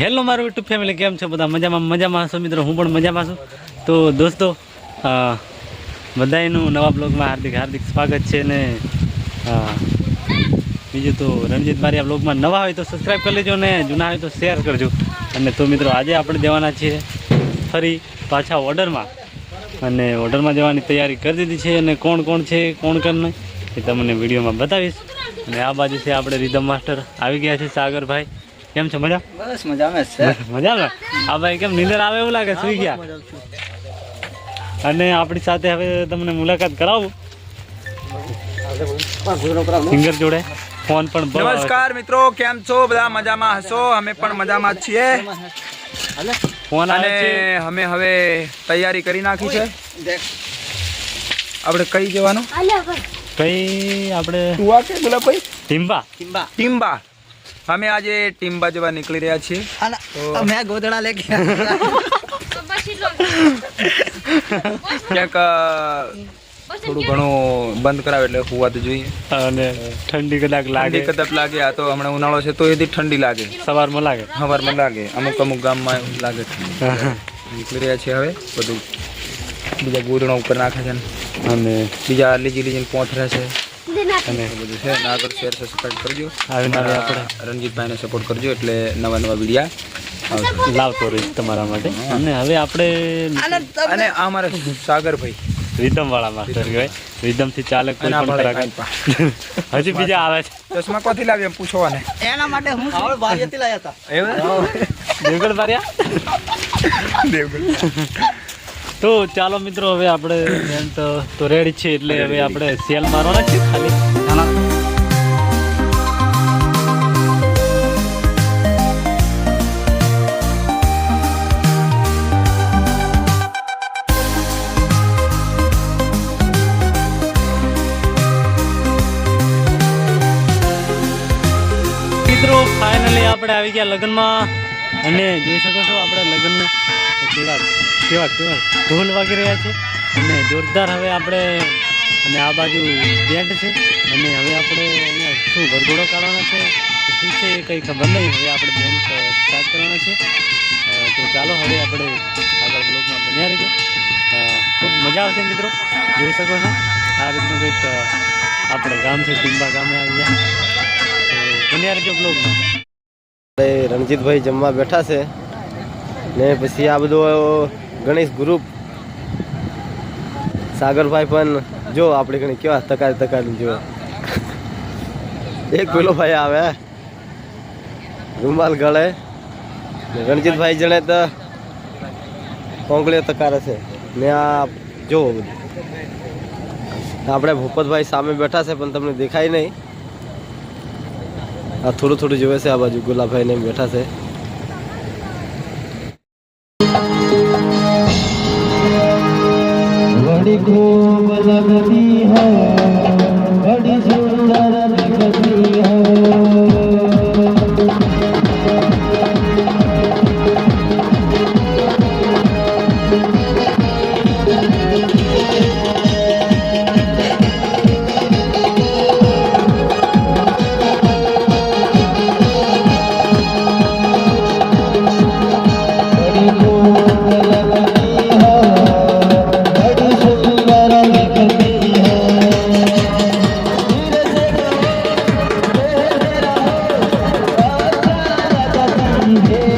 Hello મારું YouTube family, કેમ છો બધા? મજામાં છો મિત્રો? હું પણ મજામાં છું. તો દોસ્તો, બધાનું નવા બ્લોગમાં હાર્દિક સ્વાગત છે. ને બીજું તો રણજીત બારિયા બ્લોગમાં નવા હોય તો સબસ્ક્રાઈબ કરી લેજો, ને જૂના હોય તો શેર કરજો. અને તો મિત્રો, આજે આપણે દેવાના છીએ ફરી પાછા ઓર્ડરમાં, અને ઓર્ડરમાં જવાની તૈયારી કરી દીધી છે. અને કોણ કોણ છે, કોણ નહીં, એ તમને વિડીયોમાં બતાવીશ. અને આ બાજુ છે આપણે રીધમ માસ્ટર આવી ગયા છે, સાગરભાઈ. કેમ છો? મજા? બસ મજામાં છે. મજામાં? આ ભાઈ કેમ નીંદર આવે એવું લાગે, સુઈ ગયા? અને આપણી સાથે હવે તમને મુલાકાત કરાવું સિંગર જોડે. ફોન પણ નમસ્કાર મિત્રો, કેમ છો? બધા મજામાં હશો? અમે પણ મજામાં જ છીએ. ફોન અને અમે હવે તૈયારી કરી નાખી છે. આપણે કઈ જવાનું? કઈ આપણે ટીમ્બા. અમે આજે ટીમ્બા જવા નીકળી રહ્યા છીએ. मैं गोदड़ा लेके ક્યાંક થોડું ઘણું બંધ કરાવે એટલે હોવા તો જોઈએ. અને ઠંડી કદાચ લાગે. આ તો હમણાં ઉનાળો છે તો એથી ઠંડી લાગે, સવારમાં લાગે. અમુક ગામમાં એવું લાગે. નીકળી રહ્યા છીએ હવે. બધું બીજા ગોદડા ઉપર નાખે છે અને બીજા લીજી પોથરા છે અને બધું છે. આગળ શેર સબસ્ક્રાઈબ કરજો. આપણે રણજીતભાઈને સપોર્ટ કરજો, એટલે નવા વિડીયા લાવતો રહીશ તમારા માટે. અને હવે આપણે અને આ મારા સાગરભાઈ રીધમ વાળા માસ્ટર કહેવાય. રીધમ થી ચાલે કોઈ પણ હજી બીજા આવે છે. ચશ્મા કોથી લાવી એમ પૂછવાને એના માટે હું બારિયાથી લાયા હતા. દેવગઢ બારિયા. તો ચાલો મિત્રો, હવે આપણે તો રેડી છે, એટલે હવે આપણે સેલ મારવાના છે ખાલી. મિત્રો ફાઇનલી આપણે આવી ગયા લગ્નમાં, અને જોઈ શકો છો આપણે લગ્નને કેવા ઢોલ વાગી રહ્યા છે. અને જોરદાર હવે આપણે, અને આ બાજુ બેન્ડ છે. અને હવે આપણે અહીંયા શું વરઘોડો કાઢવાના છે, શું છે એ કંઈ ખબર નહીં. હવે આપણે બેન્ડ સ્ટાર્ટ કરવાના છે. તો ચાલો હવે આપણે આગળ બ્લોગમાં બન્યા રહીજો. ખૂબ મજા આવશે મિત્રો. જોઈ શકો છો આ રીતનું કંઈક આપણે ગામ છે, ટીમ્બા ગામે આવી ગયા. તો બન્યા રહીજો બ્લોગમાં. રણજીતભાઈ જમવા બેઠા છે, ને પછી આ બધું ગણેશ ગ્રુપ, સાગરભાઈ પણ જો આપણે ઘણી કેવા તકારી જો. એક પેલો ભાઈ આવે રૂમાલ ગળે, રણજીતભાઈ જણે તો કોંકળીઓ તકારે છે. ને આ જો બધું આપણે ભૂપતભાઈ સામે બેઠા છે, પણ તમને દેખાય નહીં. આ થોડું જોવે છે. આ બાજુ ગુલાબભાઈ ને બેઠા છે. बड़ी खूब लगती है, बड़ी सुंदर दिखती है। Yeah.